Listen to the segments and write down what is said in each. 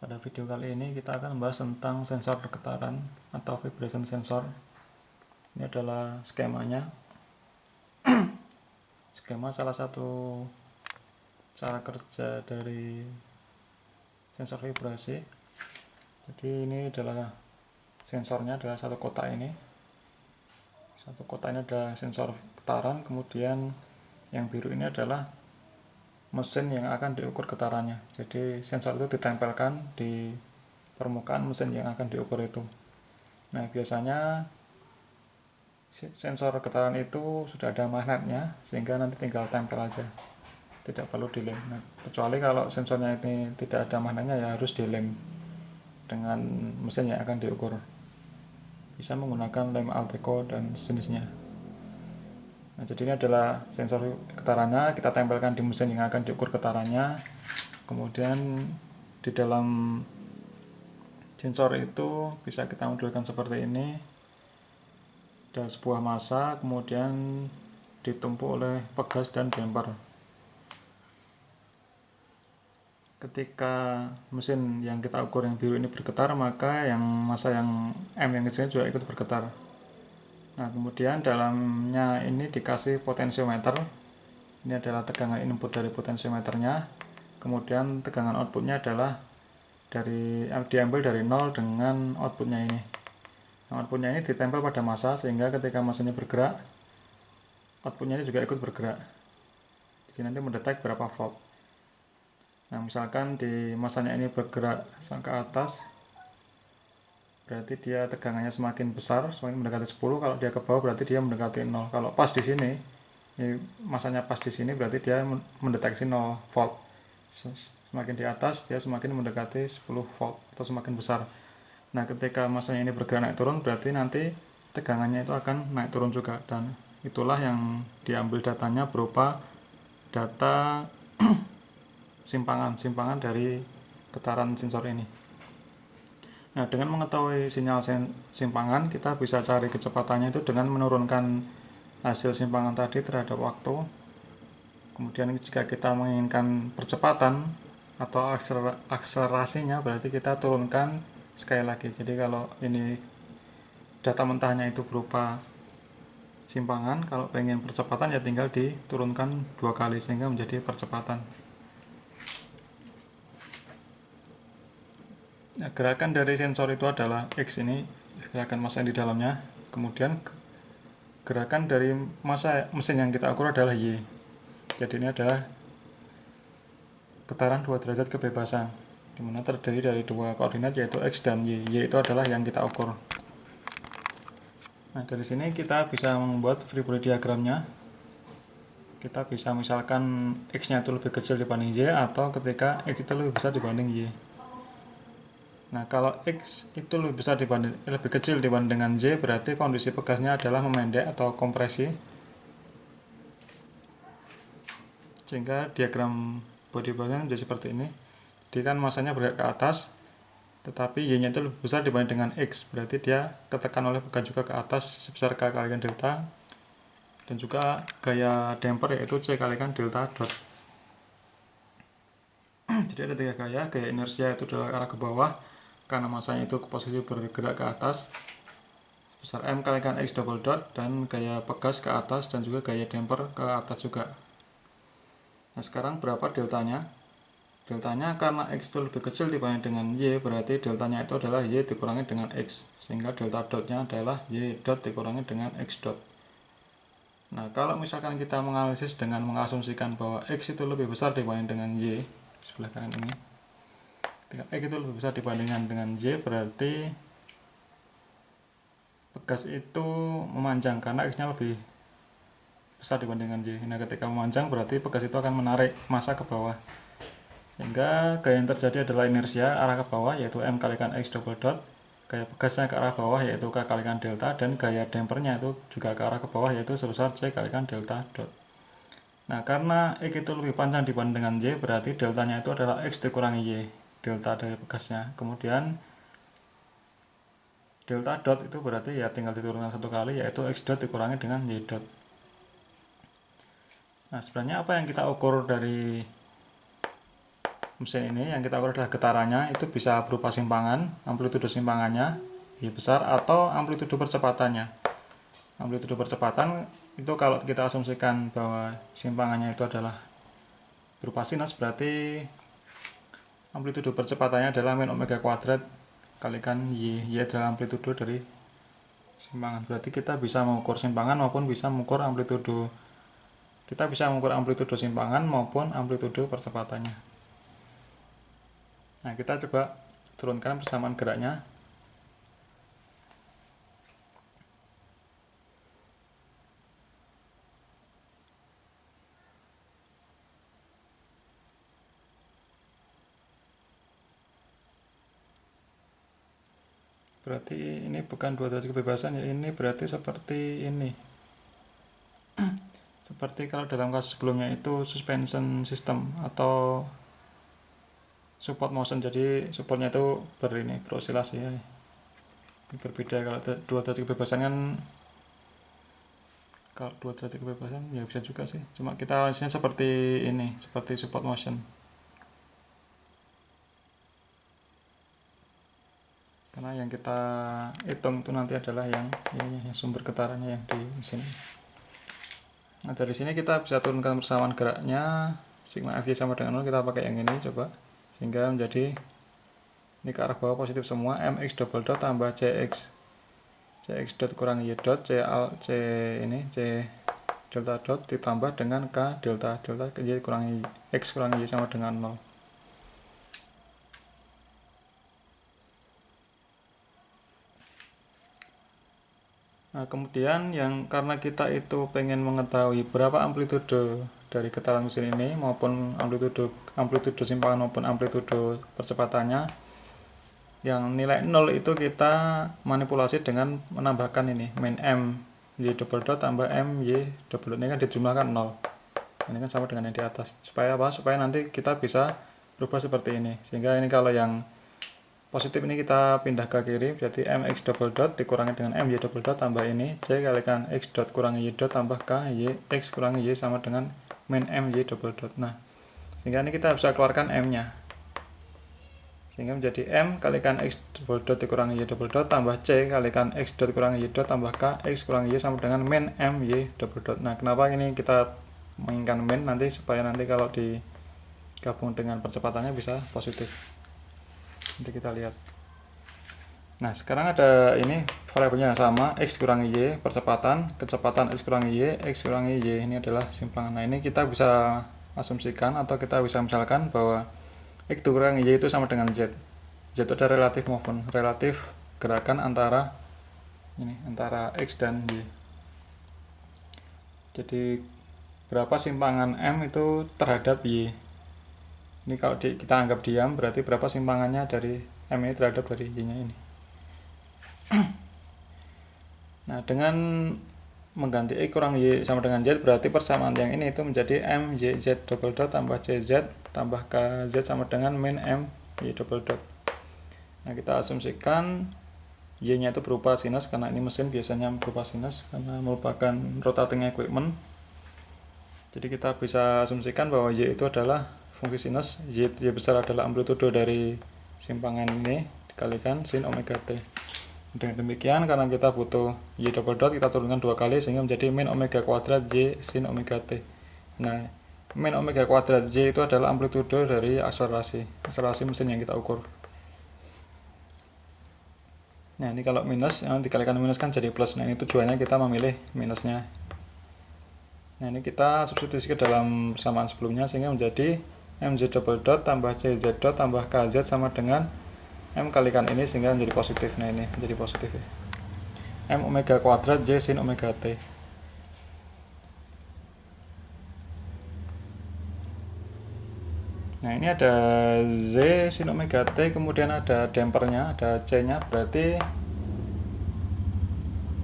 Pada video kali ini kita akan membahas tentang sensor getaran atau vibration sensor. Ini adalah skemanya. Skema salah satu cara kerja dari sensor vibrasi. Jadi ini adalah sensornya, adalah satu kotak ini. Satu kotak ini adalah sensor getaran, kemudian yang biru ini adalah mesin yang akan diukur getarannya. Jadi sensor itu ditempelkan di permukaan mesin yang akan diukur itu. Nah, biasanya sensor getaran itu sudah ada magnetnya, sehingga nanti tinggal tempel aja, tidak perlu dilem. Nah, kecuali kalau sensornya ini tidak ada magnetnya, ya harus dilem dengan mesin yang akan diukur. Bisa menggunakan lem Alteco dan sejenisnya. Nah, jadi ini adalah sensor getarannya, kita tempelkan di mesin yang akan diukur getarannya. Kemudian di dalam sensor itu bisa kita modelkan seperti ini. Ada sebuah massa, kemudian ditumpuk oleh pegas dan damper. Ketika mesin yang kita ukur yang biru ini bergetar, maka yang massa yang M yang kecilnya juga ikut bergetar. Nah, kemudian dalamnya ini dikasih potensiometer. Ini adalah tegangan input dari potensiometernya. Kemudian tegangan outputnya adalah diambil dari 0 dengan outputnya ini. Nah, outputnya ini ditempel pada massa, sehingga ketika massanya bergerak, outputnya ini juga ikut bergerak. Jadi nanti mendetek berapa volt. Nah, misalkan di massanya ini bergerak ke atas, berarti dia tegangannya semakin besar, semakin mendekati 10. Kalau dia ke bawah berarti dia mendekati 0. Kalau pas di sini, masanya pas di sini, berarti dia mendeteksi 0 volt. Semakin di atas, dia semakin mendekati 10 volt atau semakin besar. Nah, ketika masanya ini bergerak naik turun, berarti nanti tegangannya itu akan naik turun juga. Dan itulah yang diambil datanya berupa data simpangan dari getaran sensor ini. Nah, dengan mengetahui sinyal simpangan, kita bisa cari kecepatannya itu dengan menurunkan hasil simpangan tadi terhadap waktu. Kemudian jika kita menginginkan percepatan atau akselerasinya, berarti kita turunkan sekali lagi. Jadi kalau ini data mentahnya itu berupa simpangan, kalau pengen percepatan ya tinggal diturunkan 2 kali sehingga menjadi percepatan. Nah, gerakan dari sensor itu adalah X, ini gerakan massa yang di dalamnya. Kemudian gerakan dari massa mesin yang kita ukur adalah Y. Jadi ini adalah getaran 2 derajat kebebasan, dimana terdiri dari 2 koordinat, yaitu X dan Y. Y itu adalah yang kita ukur. Nah, dari sini kita bisa membuat free body diagramnya. Kita bisa misalkan X-nya itu lebih kecil dibanding Y, atau ketika X itu lebih besar dibanding Y. Nah, kalau X itu lebih kecil dibanding dengan Y, berarti kondisi pegasnya adalah memendek atau kompresi. Sehingga diagram body biasanya menjadi seperti ini. Jadi kan masanya bergerak ke atas, tetapi Y-nya itu lebih besar dibanding dengan X, berarti dia ketekan oleh pegas juga ke atas sebesar K kalikan delta. Dan juga gaya damper yaitu C kalikan delta dot. Jadi ada 3 gaya. Gaya inersia itu adalah arah ke bawah, karena masanya itu ke posisi bergerak ke atas sebesar M kalikan X double dot, dan gaya pegas ke atas, dan juga gaya damper ke atas juga. Nah, sekarang berapa deltanya? Deltanya karena X itu lebih kecil dibanding dengan Y, berarti deltanya itu adalah Y dikurangi dengan X, sehingga delta dotnya adalah Y dot dikurangi dengan X dot. Nah, kalau misalkan kita menganalisis dengan mengasumsikan bahwa X itu lebih besar dibanding dengan Y, sebelah kanan ini, X itu lebih besar dibandingkan dengan Y, berarti pegas itu memanjang karena X-nya lebih besar dibandingkan Y. Nah, ketika memanjang berarti pegas itu akan menarik massa ke bawah, sehingga gaya yang terjadi adalah inersia arah ke bawah, yaitu M kalikan X double dot. Gaya pegasnya ke arah bawah, yaitu K kalikan delta, dan gaya dampernya itu juga ke arah ke bawah, yaitu sebesar C kalikan delta dot. Nah, karena X itu lebih panjang dibanding dengan Y, berarti deltanya itu adalah X dikurangi Y, delta dari pegasnya. Kemudian delta dot itu berarti ya tinggal diturunkan 1 kali, yaitu X dot dikurangi dengan Y dot. Nah, sebenarnya apa yang kita ukur dari mesin ini yang kita ukur adalah getarannya, itu bisa berupa simpangan, amplitudo simpangannya Y besar, atau amplitudo percepatannya. Amplitudo percepatan itu kalau kita asumsikan bahwa simpangannya itu adalah berupa sinus, berarti amplitudo percepatannya adalah min omega kuadrat kalikan Y. Y adalah amplitudo dari simpangan. Berarti kita bisa mengukur simpangan maupun bisa mengukur amplitudo. Kita bisa mengukur amplitudo simpangan maupun amplitudo percepatannya. Nah, kita coba turunkan persamaan geraknya. Berarti ini bukan dua derajat kebebasan ya, ini berarti seperti ini. Seperti kalau dalam kasus sebelumnya itu suspension system atau support motion, jadi supportnya itu berosilasi ya. Berbeda kalau dua derajat kebebasan kan, kalau dua derajat kebebasan ya bisa juga sih, cuma kita analisnya seperti ini, seperti support motion. Karena yang kita hitung itu nanti adalah yang ini, yang sumber getarannya yang di sini. Nah, dari sini kita bisa turunkan persamaan geraknya sigma Fy sama dengan 0, kita pakai yang ini coba, sehingga menjadi ini ke arah bawah positif semua, mx double dot tambah cx dot kurang y dot c delta dot ditambah dengan k delta y kurang y, x kurang y sama dengan 0. Nah, kemudian yang karena kita itu pengen mengetahui berapa amplitudo dari getaran mesin ini maupun amplitudo simpangan maupun amplitudo percepatannya, yang nilai 0 itu kita manipulasi dengan menambahkan ini min m y double dot tambah m y double dot, ini kan dijumlahkan 0. Ini kan sama dengan yang di atas. Supaya apa? Supaya nanti kita bisa rubah seperti ini. Sehingga ini kalau yang positif ini kita pindah ke kiri, berarti mx double dot dikurangi dengan my double dot tambah ini c kalikan x dot kurang y dot tambah k y x kurang y sama dengan min my double dot. Nah, sehingga ini kita bisa keluarkan m-nya. Sehingga menjadi m kalikan x double dot dikurangi y double dot tambah c kalikan x dot kurangi y dot tambah k x kurang y sama dengan min my double dot. Nah, kenapa ini kita menginginkan min? Nanti supaya nanti kalau digabung dengan percepatannya bisa positif. Nanti kita lihat. Nah, sekarang ada ini variabelnya sama, x kurangi y kecepatan x kurangi y, ini adalah simpangan. Nah, ini kita bisa asumsikan atau kita bisa misalkan bahwa x kurangi y itu sama dengan z. Z itu ada relatif movement, relatif gerakan antara x dan y. Jadi berapa simpangan m itu terhadap y. Ini kalau kita anggap diam, berarti berapa simpangannya dari m ini terhadap dari y-nya ini. Nah, dengan mengganti x kurang y sama dengan z, berarti persamaan yang ini itu menjadi m y z double dot tambah cz tambah kz sama dengan min m y double dot. Nah, kita asumsikan y-nya itu berupa sinus, karena ini mesin biasanya berupa sinus karena merupakan rotating equipment. Jadi kita bisa asumsikan bahwa y itu adalah fungsi sinus, y besar adalah amplitudo dari simpangan ini dikalikan sin omega t. Dengan demikian, karena kita butuh y double dot, kita turunkan 2 kali sehingga menjadi min omega kuadrat y sin omega t. Nah, min omega kuadrat y itu adalah amplitudo dari akselerasi mesin yang kita ukur. Nah, ini kalau minus, yang dikalikan minus kan jadi plus. Nah, ini tujuannya kita memilih minusnya. Nah, ini kita substitusi ke dalam persamaan sebelumnya sehingga menjadi mz double dot tambah cz dot tambah kz sama dengan m kalikan ini sehingga menjadi positif. Nah, ini menjadi positif ya. M omega kuadrat y sin omega t. Nah, ini ada z sin omega t, kemudian ada dampernya, ada c-nya, berarti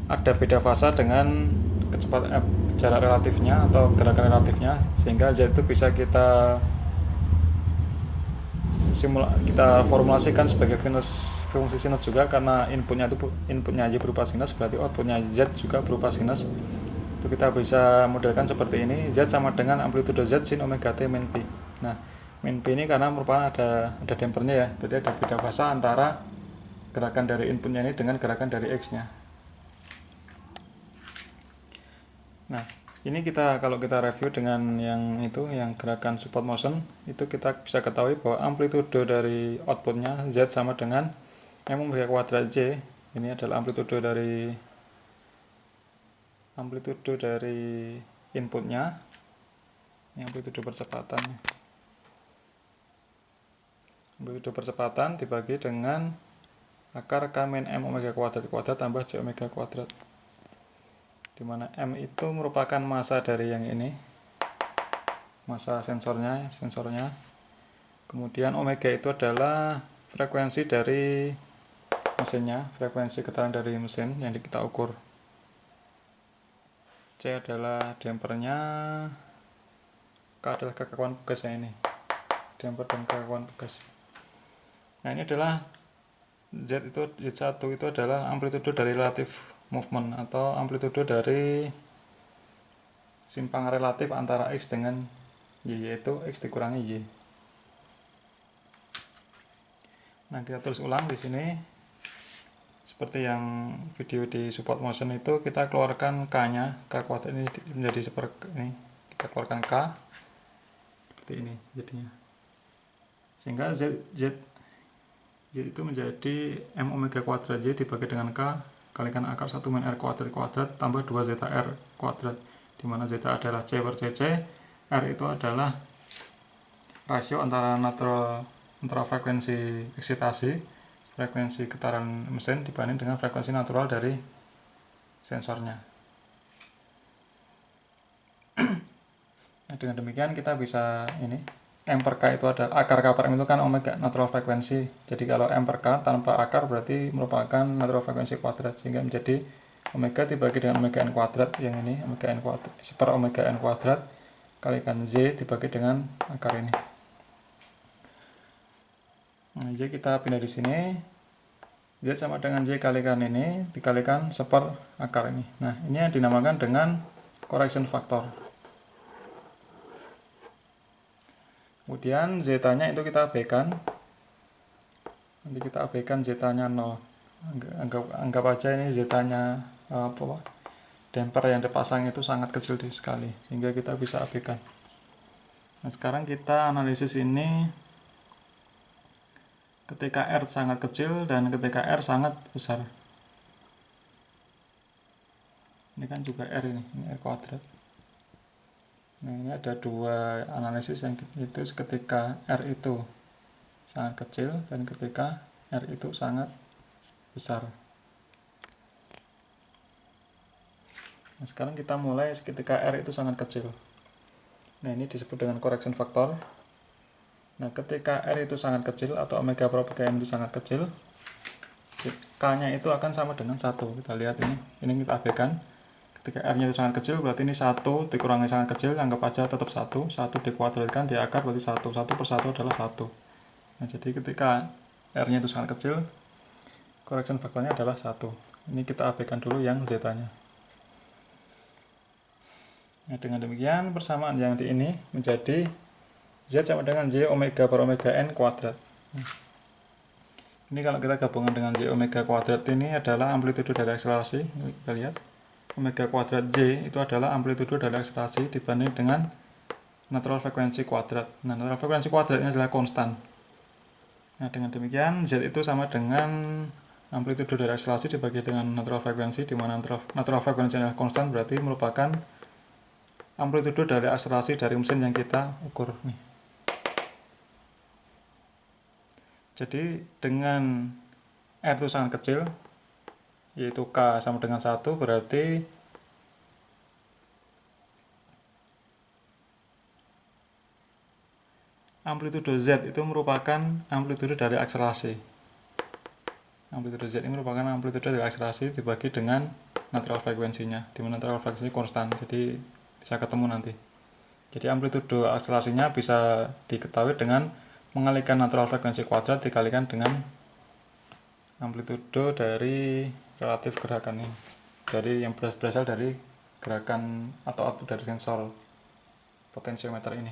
ada beda fasa dengan kecepatan jarak relatifnya atau gerakan relatifnya, sehingga z itu bisa kita formulasikan sebagai fungsi sinus juga, karena inputnya y berupa sinus, berarti outputnya z juga berupa sinus. Itu kita bisa modelkan seperti ini, z sama dengan amplitudo z sin omega t min pi. Nah, min P ini karena merupakan ada dampernya ya, berarti ada beda fasa antara gerakan dari inputnya ini dengan gerakan dari X nya. Nah, ini kalau kita review dengan yang gerakan support motion, itu kita bisa ketahui bahwa amplitude dari outputnya Z sama dengan M omega kuadrat J. Ini adalah amplitude dari inputnya. Ini amplitude percepatan dibagi dengan akar K min M omega kuadrat tambah J omega kuadrat, dimana M itu merupakan massa dari yang ini, massa sensornya. Kemudian omega itu adalah frekuensi dari mesinnya, frekuensi getaran dari mesin yang kita ukur. C adalah dampernya, K adalah kekakuan pegasnya ini, damper dan kekakuan pegas. Nah, ini adalah Z1 itu adalah amplitude dari relative movement atau amplitude dari simpang relatif antara X dengan Y, yaitu X dikurangi Y. Nah, kita tulis ulang di sini. Seperti yang video di support motion itu, kita keluarkan K-nya, K kuadrat ini menjadi seperti ini. Kita keluarkan K seperti ini jadinya. Sehingga Z itu menjadi M omega kuadrat J dibagi dengan K kalikan akar 1 min R kuadrat tambah 2 zeta R kuadrat, dimana zeta adalah C per CC, R itu adalah rasio antara frekuensi eksitasi, frekuensi getaran mesin dibanding dengan frekuensi natural dari sensornya. Nah, dengan demikian kita bisa M per K itu ada akar K per M itu kan omega natural frekuensi. Jadi kalau M per K tanpa akar berarti merupakan natural frekuensi kuadrat, sehingga menjadi omega dibagi dengan omega N kuadrat, yang ini omega N kuadrat per omega N kuadrat kalikan Z dibagi dengan akar ini. Nah, Z kita pindah di sini. Z sama dengan Z kalikan ini dikalikan seper akar ini. Nah, ini yang dinamakan dengan correction factor. Kemudian zeta-nya itu kita abaikan. Nanti kita abaikan zeta-nya 0. Anggap aja ini zeta-nya damper yang dipasang itu sangat kecil sekali, sehingga kita bisa abaikan. Nah, sekarang kita analisis ini ketika R sangat kecil dan ketika R sangat besar. Ini kan juga R ini R kuadrat. Nah, ini ada dua analisis yang itu ketika R itu sangat kecil dan ketika R itu sangat besar. Nah, sekarang kita mulai ketika R itu sangat kecil. Nah, ini disebut dengan correction factor. Nah, ketika R itu sangat kecil atau omega per omega M itu sangat kecil, K-nya itu akan sama dengan 1. Kita lihat ini kita abaikan. Ketika R-nya itu sangat kecil, berarti ini 1 dikurangi sangat kecil, anggap aja tetap 1 dikuadratkan di akar, berarti 1 per 1 adalah 1. Nah, jadi ketika R-nya itu sangat kecil, correction faktornya adalah 1. Ini kita abaikan dulu yang Z-nya. Nah, dengan demikian persamaan yang di ini menjadi Z sama dengan J omega per omega N kuadrat. Ini kalau kita gabungan dengan J omega kuadrat ini adalah amplitude dari akselerasi. Kita lihat omega kuadrat J itu adalah amplitude dari akselerasi dibanding dengan natural frekuensi kuadrat. Nah, natural frekuensi kuadrat ini adalah konstan. Nah, dengan demikian Z itu sama dengan amplitude dari akselerasi dibagi dengan natural frekuensi, di mana natural frekuensi adalah konstan, berarti merupakan amplitude dari akselerasi dari mesin yang kita ukur nih. Jadi dengan R itu sangat kecil, yaitu K sama dengan 1, berarti amplitude Z itu merupakan amplitude dari akselerasi. Amplitude Z ini merupakan amplitude dari akselerasi dibagi dengan natural frekuensinya, di mana natural frekuensi konstan, jadi bisa ketemu nanti. Jadi amplitude akselerasinya bisa diketahui dengan mengalihkan natural frekuensi kuadrat dikalikan dengan amplitude dari relatif gerakan ini, dari yang berasal dari gerakan atau output dari sensor potensiometer ini.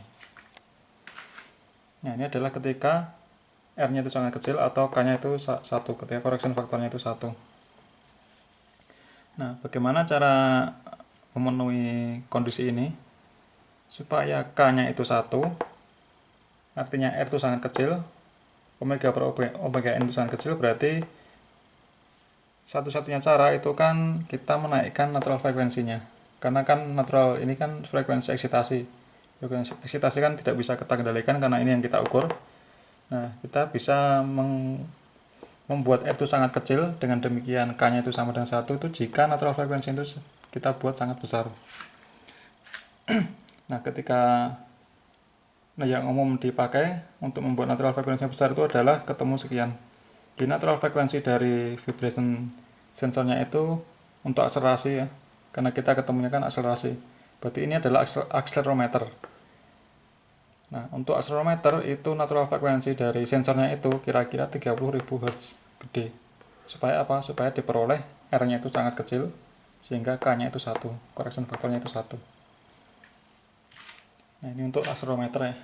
Nah, ini adalah ketika R-nya itu sangat kecil atau K-nya itu 1, ketika correction faktornya itu 1. Nah, bagaimana cara memenuhi kondisi ini? Supaya K-nya itu 1, artinya R itu sangat kecil, omega per omega n itu sangat kecil, berarti satu-satunya cara itu kan kita menaikkan natural frekuensinya. Karena kan natural ini kan frekuensi eksitasi. Frekuensi eksitasi kan tidak bisa kita kendalikan karena ini yang kita ukur. Nah, kita bisa membuat R itu sangat kecil, dengan demikian K-nya itu sama dengan 1 itu jika natural frekuensi itu kita buat sangat besar. Nah, yang umum dipakai untuk membuat natural frekuensi yang besar itu adalah ketemu sekian. Di natural frekuensi dari vibration sensornya itu untuk akselerasi ya, karena kita ketemunya kan akselerasi. Berarti ini adalah akselerometer. Nah, untuk akselerometer itu natural frekuensi dari sensornya itu kira-kira 30.000 Hz gede. Supaya apa? Supaya diperoleh R-nya itu sangat kecil sehingga K-nya itu 1, correction faktornya itu 1. Nah, ini untuk akselerometer ya.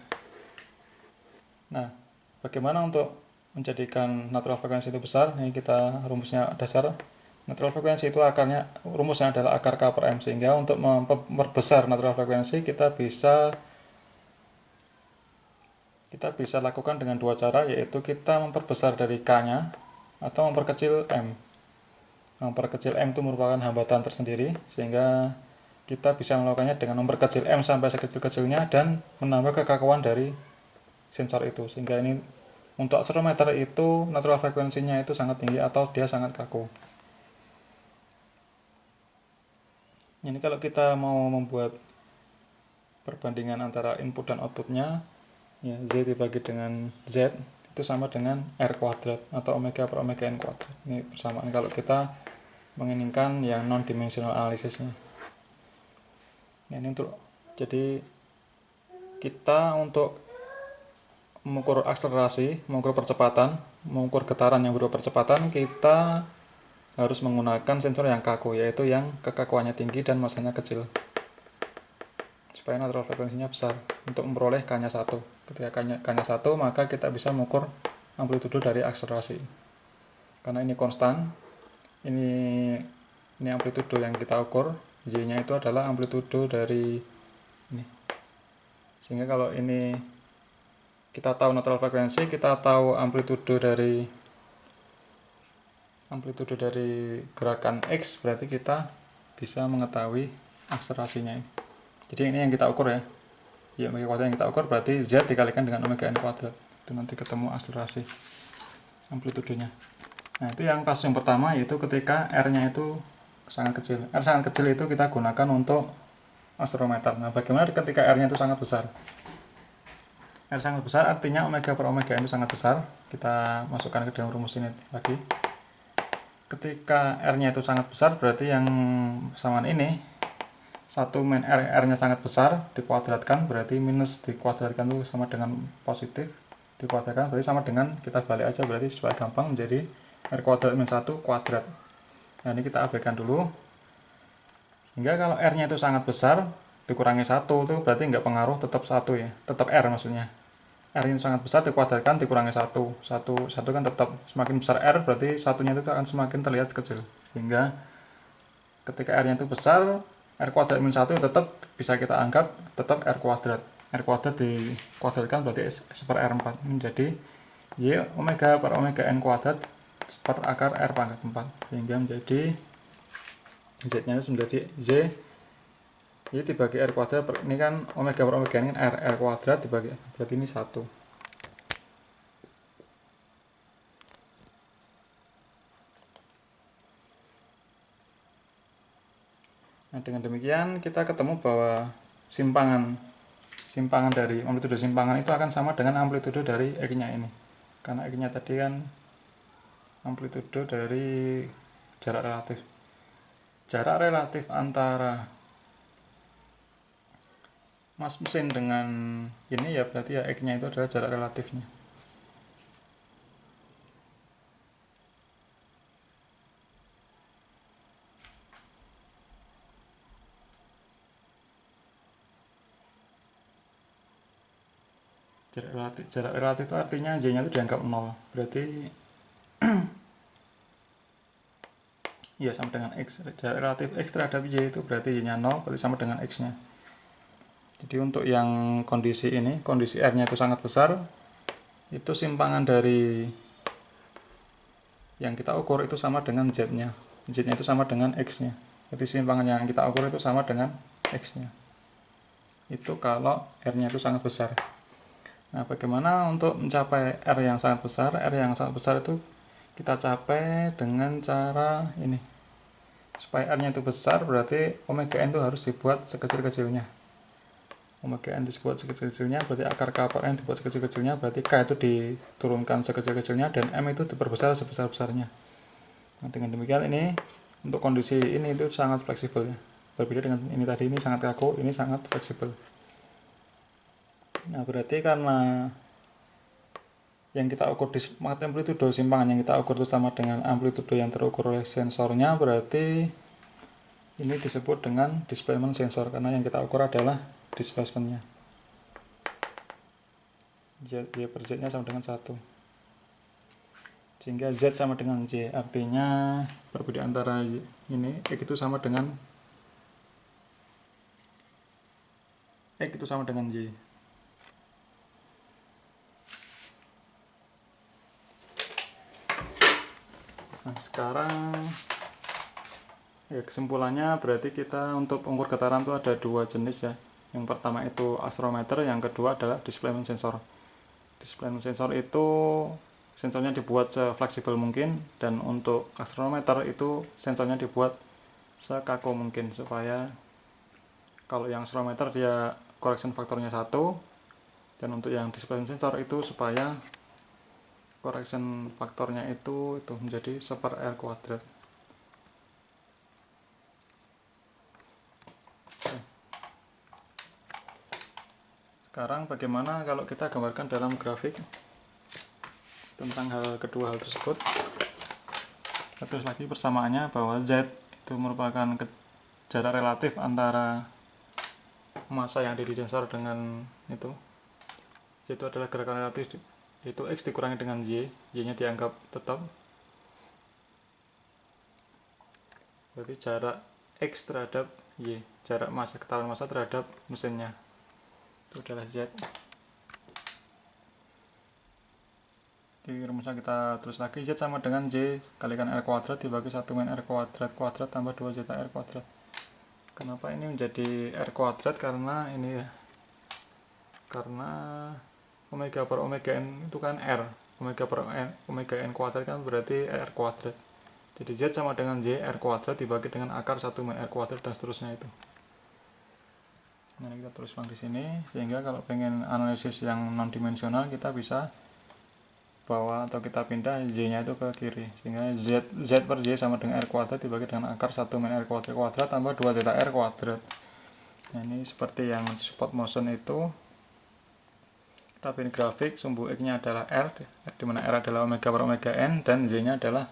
Nah, bagaimana untuk menjadikan natural frekuensi itu besar? Ini kita rumusnya dasar. Natural frekuensi itu rumusnya adalah akar K per M, sehingga untuk memperbesar natural frekuensi kita bisa lakukan dengan dua cara, yaitu kita memperbesar dari K-nya atau memperkecil M. Memperkecil M itu merupakan hambatan tersendiri, sehingga kita bisa melakukannya dengan memperkecil M sampai sekecil-kecilnya dan menambah kekakuan dari sensor itu, sehingga ini untuk akselerometer itu natural frekuensinya itu sangat tinggi atau dia sangat kaku. Ini kalau kita mau membuat perbandingan antara input dan outputnya, ya, Z dibagi dengan Z itu sama dengan R kuadrat atau omega per omega n kuadrat. Ini persamaan kalau kita menginginkan yang non dimensional analisisnya. Ya, ini jadi kita untuk mengukur akselerasi, mengukur percepatan, mengukur getaran yang berubah percepatan, kita harus menggunakan sensor yang kaku, yaitu yang kekakuannya tinggi dan masanya kecil, supaya natural frekuensinya besar untuk memperoleh K-nya 1. Ketika K-nya 1, maka kita bisa mengukur amplitudo dari akselerasi. Karena ini konstan, ini amplitudo yang kita ukur, Y-nya itu adalah amplitudo dari ini. Sehingga kalau ini kita tahu natural frekuensi, kita tahu amplitudo dari gerakan X, berarti kita bisa mengetahui akselerasinya ini. Jadi ini yang kita ukur ya. Ya, omega kuadrat yang kita ukur berarti Z dikalikan dengan omega n kuadrat. Itu nanti ketemu akselerasi amplitudonya. Nah, itu yang kasus yang pertama, yaitu ketika R-nya itu sangat kecil. R sangat kecil itu kita gunakan untuk akselerometer. Nah, bagaimana ketika R-nya itu sangat besar? R sangat besar artinya omega per omega n itu sangat besar. Kita masukkan ke dalam rumus ini lagi. Ketika R-nya itu sangat besar, berarti yang persamaan ini 1 min R-nya sangat besar dikuadratkan, berarti minus dikuadratkan itu sama dengan positif, dikuadratkan berarti sama dengan, kita balik aja, berarti supaya gampang menjadi R kuadrat min 1 kuadrat. Nah, ini kita abaikan dulu. Sehingga kalau R-nya itu sangat besar dikurangi 1 itu berarti nggak pengaruh, tetap 1 ya, tetap R maksudnya. R yang sangat besar dikuadratkan dikurangi 1 kan tetap, semakin besar R berarti satunya itu akan semakin terlihat kecil, sehingga ketika R nya itu besar, R kuadrat min 1 tetap bisa kita anggap tetap R kuadrat dikuadratkan berarti S per R4 menjadi Y omega per omega n kuadrat per akar R pangkat 4, sehingga menjadi Z nya itu menjadi Z ini dibagi R kuadrat, ini kan omega per omega ini R kuadrat dibagi, berarti ini 1. Nah, dengan demikian kita ketemu bahwa simpangan dari amplitudo simpangan itu akan sama dengan amplitudo dari X-nya ini. Karena X-nya tadi kan amplitudo dari jarak relatif. Jarak relatif antara mesin dengan ini ya berarti ya X-nya itu adalah jarak relatifnya. Jarak relatif itu artinya J nya itu dianggap 0, berarti ya sama dengan X. Jarak relatif X terhadap Y itu berarti Y nya 0, berarti sama dengan X nya. Jadi untuk yang kondisi ini, kondisi R nya itu sangat besar, itu simpangan dari yang kita ukur itu sama dengan Z nya. Z nya itu sama dengan X nya. Jadi simpangan yang kita ukur itu sama dengan X nya. Itu kalau R nya itu sangat besar. Nah, bagaimana untuk mencapai R yang sangat besar? R yang sangat besar itu kita capai dengan cara ini. Supaya R nya itu besar, berarti omega n itu harus dibuat sekecil-kecilnya. Omega n dibuat sekecil-kecilnya, berarti akar K per N dibuat sekecil-kecilnya, berarti K itu diturunkan sekecil-kecilnya, dan M itu diperbesar sebesar-besarnya. Nah, dengan demikian ini, untuk kondisi ini itu sangat fleksibel ya. Berbeda dengan ini tadi, ini sangat kaku, ini sangat fleksibel. Nah, berarti karena yang kita ukur di amplitudo simpangan yang kita ukur itu sama dengan amplitudo yang terukur oleh sensornya, berarti ini disebut dengan displacement sensor karena yang kita ukur adalah displacementnya. Z Y per Z nya sama dengan 1, sehingga Z sama dengan J, artinya perbedaan antara ini X itu sama dengan Y. Nah, sekarang ya kesimpulannya berarti kita untuk pengukur getaran itu ada dua jenis ya. Yang pertama itu akselerometer, yang kedua adalah displacement sensor. Displacement sensor itu sensornya dibuat sefleksibel mungkin, dan untuk akselerometer itu sensornya dibuat sekaku mungkin, supaya kalau yang akselerometer dia correction faktornya 1, dan untuk yang displacement sensor itu supaya correction faktornya itu menjadi 1/R². Sekarang bagaimana kalau kita gambarkan dalam grafik tentang kedua hal tersebut. Terus lagi persamaannya bahwa Z itu merupakan jarak relatif antara massa yang ada di sensor dengan itu. Z itu adalah gerakan relatif, itu X dikurangi dengan Y, Y nya dianggap tetap. Berarti jarak X terhadap Y, jarak massa, getaran massa terhadap mesinnya, itu adalah Z. Di rumusnya kita tulis lagi, Z sama dengan J kalikan R² dibagi 1 min R² tambah 2ZR². Kenapa ini menjadi R²? Karena ini ya, karena omega per omega n itu kan R, omega per omega n kuadrat kan berarti R². Jadi Z sama dengan J R² dibagi dengan akar 1 min R² dan seterusnya itu. Nah, kita tulis di sini, sehingga kalau pengen analisis yang non dimensional kita bisa bawa atau kita pindah Y nya itu ke kiri, sehingga Z per Y sama dengan R² dibagi dengan akar 1 min R² tambah 2ZR². Nah, ini seperti yang support motion itu, kita pilih grafik, sumbu X nya adalah R, dimana R adalah omega per omega n, dan Y nya adalah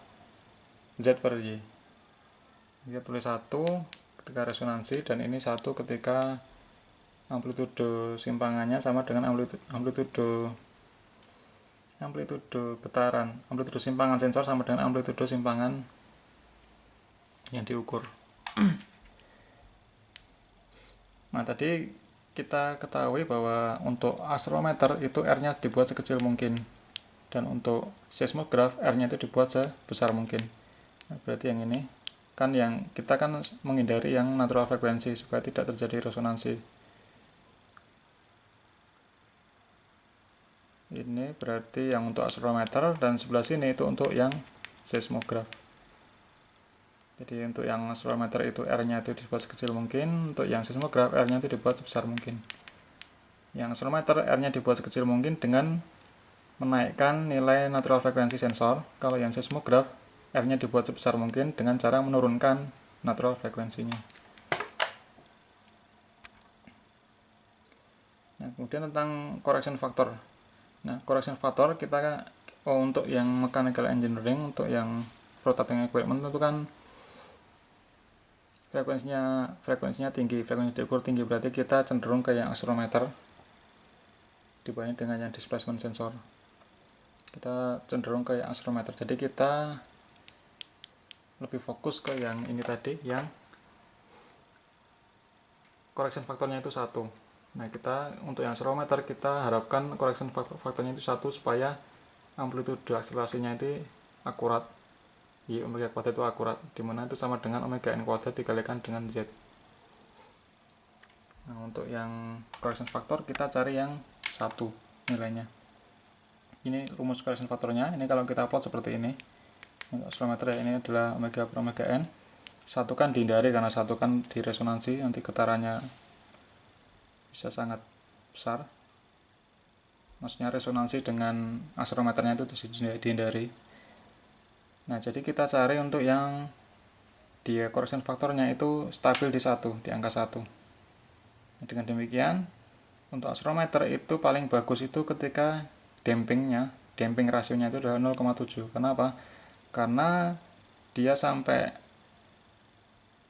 Z per Y. Kita tulis 1 ketika resonansi, dan ini 1 ketika amplitudo simpangannya sama dengan amplitudo getaran, amplitudo simpangan sensor sama dengan amplitudo simpangan yang diukur. Nah, tadi kita ketahui bahwa untuk akselerometer itu R-nya dibuat sekecil mungkin, dan untuk seismograf R-nya itu dibuat sebesar mungkin. Nah, berarti yang ini kan yang kita kan menghindari yang natural frekuensi supaya tidak terjadi resonansi. Ini berarti yang untuk akselerometer, dan sebelah sini itu untuk yang seismograf. Jadi untuk yang akselerometer itu R-nya itu dibuat sekecil mungkin, untuk yang seismograf R-nya itu dibuat sebesar mungkin. Yang akselerometer R-nya dibuat sekecil mungkin dengan menaikkan nilai natural frekuensi sensor. Kalau yang seismograf R-nya dibuat sebesar mungkin dengan cara menurunkan natural frekuensinya. Nah, kemudian tentang correction factor. Nah, correction factor kita untuk yang mechanical engineering, untuk yang rotating equipment itu kan frekuensinya tinggi, frekuensi diukur tinggi, berarti kita cenderung ke yang akselerometer. dibanding dengan yang displacement sensor. Kita cenderung ke yang accelerometer, jadi kita lebih fokus ke yang ini tadi, yang correction faktornya itu 1. Nah, kita untuk yang accelerometer kita harapkan correction faktornya itu 1 supaya amplitude akselerasinya itu akurat, y omega kuadrat itu akurat, dimana itu sama dengan omega n kuadrat dikalikan dengan z. Nah, untuk yang correction faktor kita cari yang 1 nilainya. Ini rumus correction faktornya. Ini kalau kita plot seperti ini. Untuk accelerometer ya, ini adalah omega per omega n. 1 kan dihindari karena 1 kan di resonansi, nanti getarannya bisa sangat besar. Maksudnya resonansi dengan accelerometernya itu dihindari. Nah, jadi kita cari untuk yang dia correction faktornya itu stabil di 1, di angka 1. Nah, dengan demikian untuk accelerometer itu paling bagus itu ketika damping rasionya itu adalah 0,7. Kenapa? Karena dia sampai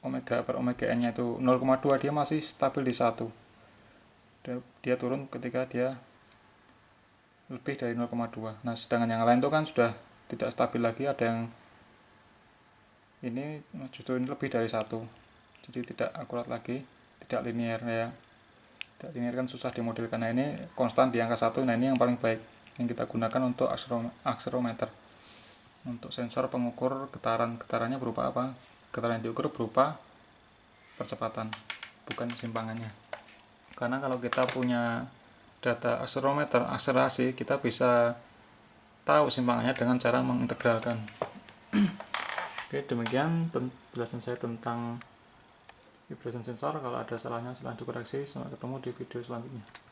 omega per omega n nya itu 0,2, dia masih stabil di 1. Dia turun ketika dia lebih dari 0,2. Nah, sedangkan yang lain itu kan sudah tidak stabil lagi, ada yang ini justru ini lebih dari 1. Jadi tidak akurat lagi, tidak linear ya. Tidak linear kan susah dimodel, karena ini konstan di angka 1. Nah, ini yang paling baik yang kita gunakan untuk accelerometer. Untuk sensor pengukur getarannya berupa apa? Getaran yang diukur berupa percepatan, bukan kesimpangannya. Karena kalau kita punya data accelerometer akselerasi, kita bisa tahu simpangannya dengan cara mengintegralkan. Oke, demikian penjelasan saya tentang vibration sensor. Kalau ada salahnya silahkan dikoreksi. Sampai ketemu di video selanjutnya.